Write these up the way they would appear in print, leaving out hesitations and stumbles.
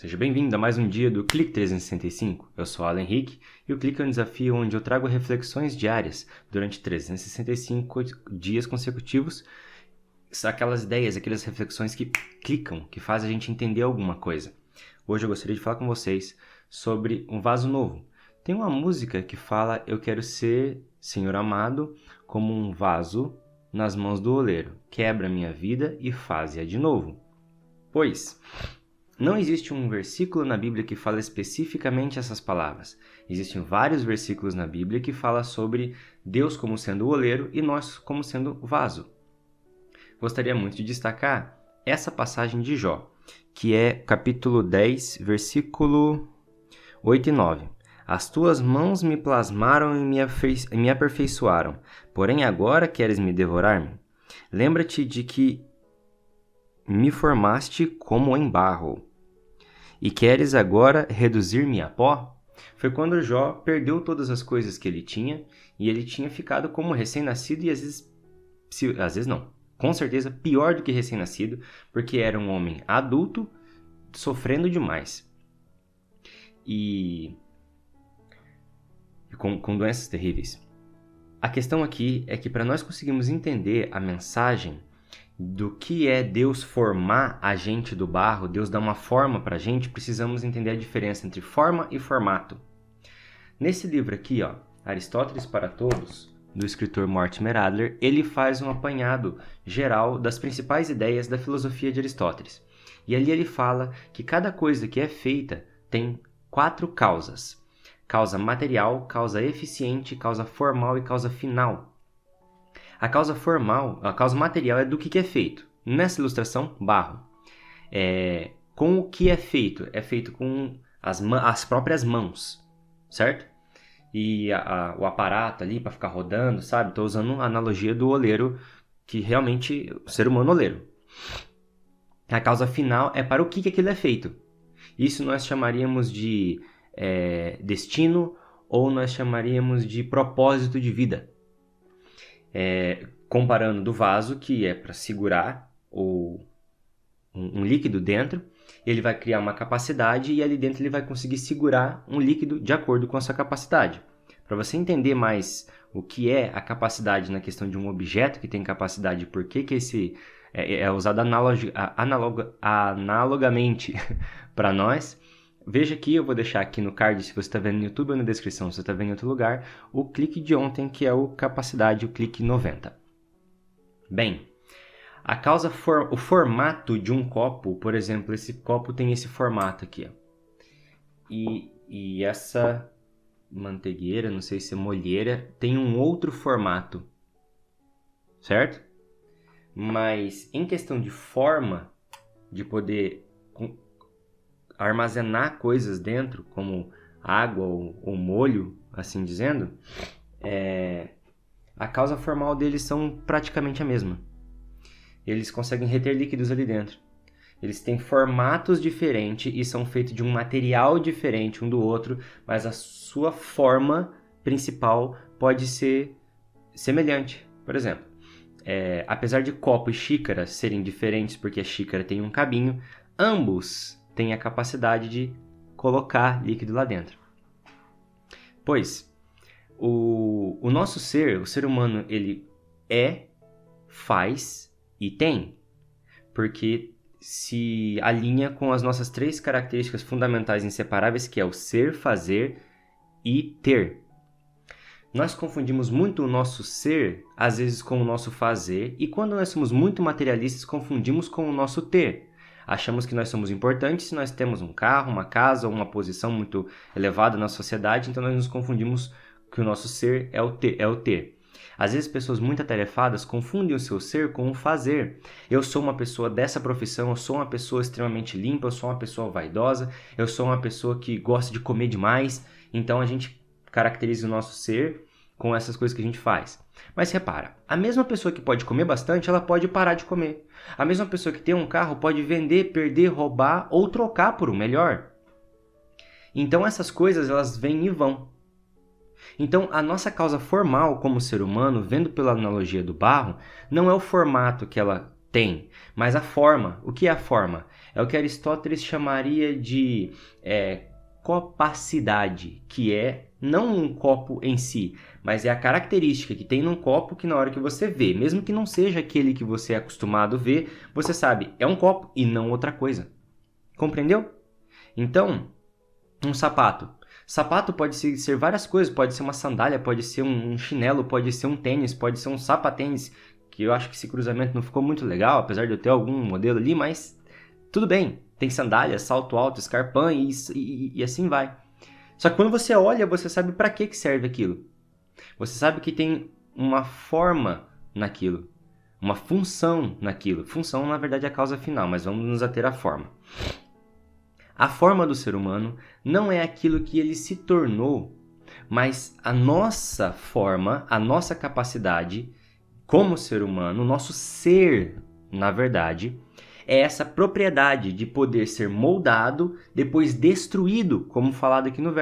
Seja bem-vindo a mais um dia do Clique 365. Eu sou Alan Henrique e o Clique é um desafio onde eu trago reflexões diárias durante 365 dias consecutivos. Aquelas ideias, aquelas reflexões que clicam, que fazem a gente entender alguma coisa. Hoje eu gostaria de falar com vocês sobre um vaso novo. Tem uma música que fala: eu quero ser, Senhor amado, como um vaso nas mãos do oleiro. Quebra minha vida e faze-a de novo. Pois não existe um versículo na Bíblia que fala especificamente essas palavras. Existem vários versículos na Bíblia que falam sobre Deus como sendo o oleiro e nós como sendo o vaso. Gostaria muito de destacar essa passagem de Jó, que é capítulo 10, versículo 8 e 9. As tuas mãos me plasmaram e me aperfeiçoaram, porém agora queres me devorar-me? Lembra-te de que me formaste como em barro, e queres agora reduzir-me a pó? Foi quando Jó perdeu todas as coisas que ele tinha, e ele tinha ficado como recém-nascido, e às vezes não, com certeza pior do que recém-nascido, porque era um homem adulto, sofrendo demais, e com doenças terríveis. A questão aqui é que para nós conseguirmos entender a mensagem do que é Deus formar a gente do barro, Deus dar uma forma para a gente, precisamos entender a diferença entre forma e formato. Nesse livro aqui, Aristóteles para Todos, do escritor Mortimer Adler, ele faz um apanhado geral das principais ideias da filosofia de Aristóteles. E ali ele fala que cada coisa que é feita tem 4 causas: causa material, causa eficiente, causa formal e causa final. A causa material é do que é feito. Nessa ilustração, barro. Com o que é feito? É feito com as próprias mãos, certo? E o aparato ali para ficar rodando, sabe? Estou usando a analogia do oleiro, que realmente o ser humano oleiro. A causa final é para o que aquilo é feito. Isso nós chamaríamos de destino, ou nós chamaríamos de propósito de vida. Comparando do vaso, que é para segurar um líquido dentro, ele vai criar uma capacidade e ali dentro ele vai conseguir segurar um líquido de acordo com a sua capacidade. Para você entender mais o que é a capacidade na questão de um objeto que tem capacidade, por que esse é usado analogamente para nós, veja aqui, eu vou deixar aqui no card, se você está vendo no YouTube ou na descrição, se você está vendo em outro lugar, o clique de ontem, que é o capacidade, o clique 90. Bem, o formato de um copo, por exemplo, esse copo tem esse formato aqui. E essa manteigueira, não sei se é molheira, tem um outro formato, certo? Mas em questão de forma, de poder armazenar coisas dentro, como água ou molho, assim dizendo, a causa formal deles são praticamente a mesma. Eles conseguem reter líquidos ali dentro. Eles têm formatos diferentes e são feitos de um material diferente um do outro, mas a sua forma principal pode ser semelhante. Por exemplo, apesar de copo e xícara serem diferentes porque a xícara tem um cabinho, ambos têm a capacidade de colocar líquido lá dentro. Pois, o nosso ser, o ser humano, ele faz e tem, porque se alinha com as nossas 3 características fundamentais inseparáveis, que é o ser, fazer e ter. Nós confundimos muito o nosso ser, às vezes, com o nosso fazer, e quando nós somos muito materialistas, confundimos com o nosso ter. Achamos que nós somos importantes se nós temos um carro, uma casa ou uma posição muito elevada na sociedade, então nós nos confundimos que o nosso ser é o ter. Às vezes pessoas muito atarefadas confundem o seu ser com o fazer. Eu sou uma pessoa dessa profissão, eu sou uma pessoa extremamente limpa, eu sou uma pessoa vaidosa, eu sou uma pessoa que gosta de comer demais, então a gente caracteriza o nosso ser com essas coisas que a gente faz. Mas repara, a mesma pessoa que pode comer bastante, ela pode parar de comer. A mesma pessoa que tem um carro pode vender, perder, roubar ou trocar por um melhor. Então essas coisas, elas vêm e vão. Então a nossa causa formal como ser humano, vendo pela analogia do barro, não é o formato que ela Tem. Mas a forma, o que é a forma? É o que Aristóteles chamaria de copacidade, que é não um copo em si, mas é a característica que tem num copo que na hora que você vê, mesmo que não seja aquele que você é acostumado a ver, você sabe, é um copo e não outra coisa. Compreendeu? Então, um sapato. Sapato pode ser várias coisas, pode ser uma sandália, pode ser um chinelo, pode ser um tênis, pode ser um sapatênis, que eu acho que esse cruzamento não ficou muito legal, apesar de eu ter algum modelo ali, mas tudo bem. Tem sandália, salto alto, escarpão e assim vai. Só que quando você olha, você sabe para que serve aquilo. Você sabe que tem uma forma naquilo, uma função naquilo. Função, na verdade, é a causa final, mas vamos nos ater à forma. A forma do ser humano não é aquilo que ele se tornou, mas a nossa forma, a nossa capacidade como ser humano, o nosso ser, na verdade, é essa propriedade de poder ser moldado, depois destruído, como falado aqui no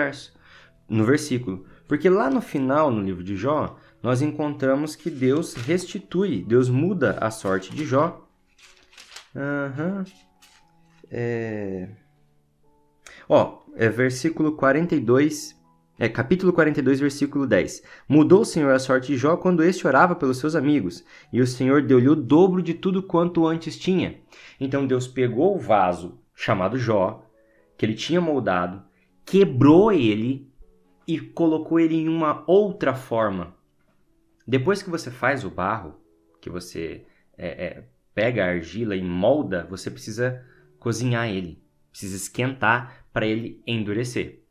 versículo. Porque lá no final, no livro de Jó, nós encontramos que Deus restitui, Deus muda a sorte de Jó. Versículo 42, capítulo 42, versículo 10. Mudou o Senhor a sorte de Jó quando este orava pelos seus amigos, e o Senhor deu-lhe o dobro de tudo quanto antes tinha. Então Deus pegou o vaso chamado Jó, que ele tinha moldado, quebrou ele e colocou ele em uma outra forma. Depois que você faz o barro, que você pega a argila e molda, você precisa cozinhar ele, precisa esquentar para ele endurecer.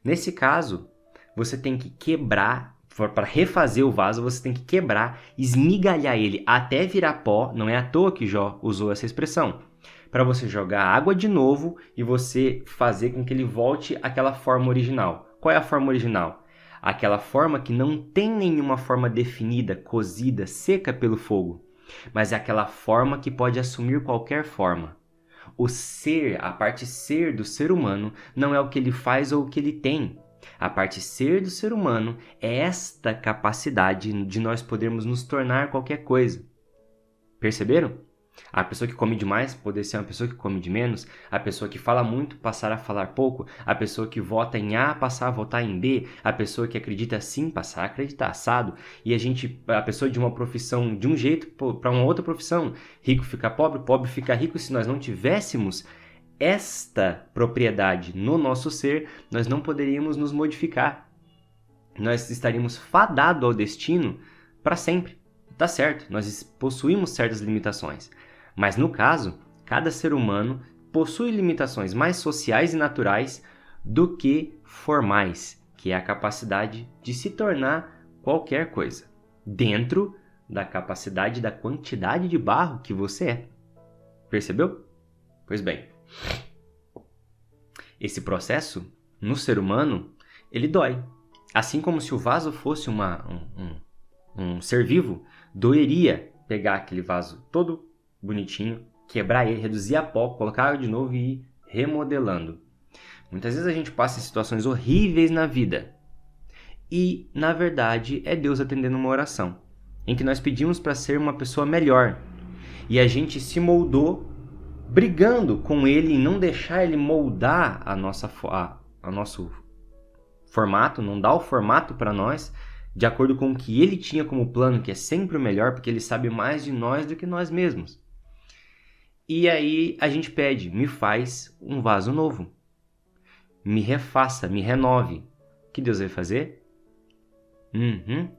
Nesse caso, você tem que quebrar, para refazer o vaso, você tem que quebrar, esmigalhar ele até virar pó, não é à toa que Jó usou essa expressão, para você jogar água de novo e você fazer com que ele volte àquela forma original. Qual é a forma original? Aquela forma que não tem nenhuma forma definida, cozida, seca pelo fogo, mas é aquela forma que pode assumir qualquer forma. O ser, a parte ser do ser humano, não é o que ele faz ou o que ele tem. A parte ser do ser humano é esta capacidade de nós podermos nos tornar qualquer coisa. Perceberam? A pessoa que come demais poder ser uma pessoa que come de menos, a pessoa que fala muito passar a falar pouco, a pessoa que vota em A passar a votar em B, a pessoa que acredita assim passar a acreditar assado, e a pessoa de uma profissão de um jeito para uma outra profissão, rico fica pobre, pobre fica rico. Se nós não tivéssemos esta propriedade no nosso ser, nós não poderíamos nos modificar. Nós estaríamos fadados ao destino para sempre. Tá certo, nós possuímos certas limitações, mas no caso, cada ser humano possui limitações mais sociais e naturais do que formais, que é a capacidade de se tornar qualquer coisa, dentro da capacidade da quantidade de barro que você é. Percebeu? Pois bem, esse processo, no ser humano, ele dói. Assim como se o vaso fosse um ser vivo, doeria pegar aquele vaso todo bonitinho, quebrar ele, reduzir a pó, colocar de novo e ir remodelando. Muitas vezes a gente passa em situações horríveis na vida e, na verdade, é Deus atendendo uma oração em que nós pedimos para ser uma pessoa melhor e a gente se moldou brigando com ele e não deixar ele moldar o nosso formato, não dar o formato para nós de acordo com o que ele tinha como plano, que é sempre o melhor, porque ele sabe mais de nós do que nós mesmos. E aí a gente pede, me faz um vaso novo. Me refaça, me renove. O que Deus vai fazer?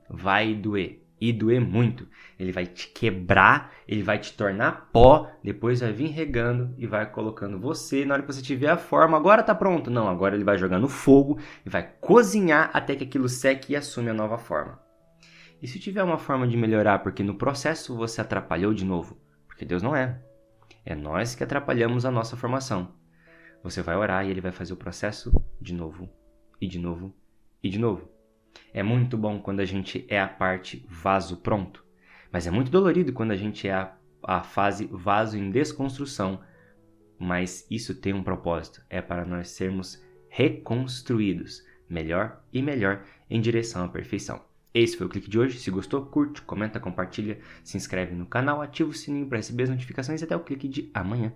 Vai doer. E doer muito. Ele vai te quebrar, ele vai te tornar pó, depois vai vir regando e vai colocando você. Na hora que você tiver a forma, agora tá pronto. Não, agora ele vai jogar no fogo e vai cozinhar até que aquilo seque e assume a nova forma. E se tiver uma forma de melhorar, porque no processo você atrapalhou de novo? Porque Deus não é. É nós que atrapalhamos a nossa formação. Você vai orar e ele vai fazer o processo de novo, e de novo, e de novo. É muito bom quando a gente é a parte vaso pronto, mas é muito dolorido quando a gente é a fase vaso em desconstrução. Mas isso tem um propósito, é para nós sermos reconstruídos, melhor e melhor, em direção à perfeição. Esse foi o clique de hoje. Se gostou, curte, comenta, compartilha, se inscreve no canal, ativa o sininho para receber as notificações e até o clique de amanhã.